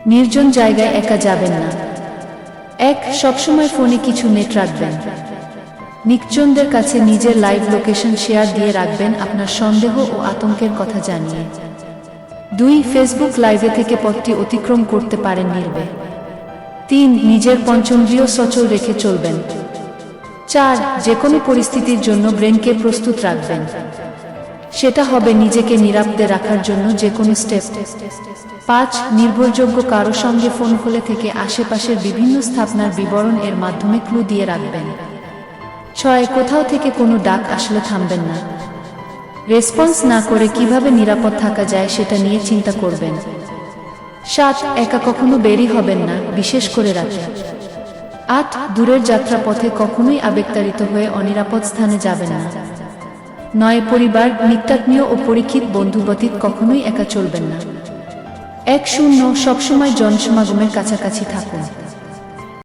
নির্জন জায়গায় একা যাবেন না। 1. সবসময় ফোনে কিছু নেট রাখবেন। নিকচনদের কাছে নিজের লাইভ লোকেশন শেয়ার দিয়ে রাখবেন আপনার সন্দেহ ও আতঙ্কের কথা জানিয়ে। 2. ফেসবুক লাইভে থেকে পথটি অতিক্রম করতে পারেন নির্বে। 3. নিজের পঞ্চেন্দ্রিয় সচল রেখে চলবেন। 4. যে কোনো পরিস্থিতির জন্য ব্রেনকে প্রস্তুত রাখবেন। সেটা হবে নিজেকে নিরাপদে রাখার জন্য যে কোনো স্টেপ। 5. নির্ভরযোগ্য কারো সঙ্গে ফোন কলে থেকে আশেপাশের বিভিন্ন স্থাপনার বিবরণ এর মাধ্যমে ক্লু দিয়ে রাখবেন। 6. কোথাও থেকে কোনো ডাক আসলে থামবেন না। রেসপন্স না করে কিভাবে নিরাপদ থাকা যায় সেটা নিয়ে চিন্তা করবেন। 7. একা কখনো বেরি হবেন না, বিশেষ করে রাতে। 8. দূরের যাত্রাপথে কখনোই আবেগতাড়িত হয়ে অনিরাপদ স্থানে যাবেন না। 9. পরিবার, নিত্যাত্মীয় ও পরীক্ষিত বন্ধু ব্যতীত কখনোই একা চলবেন না। 10. সবসময় জনসমাগমের কাছাকাছি থাকুন।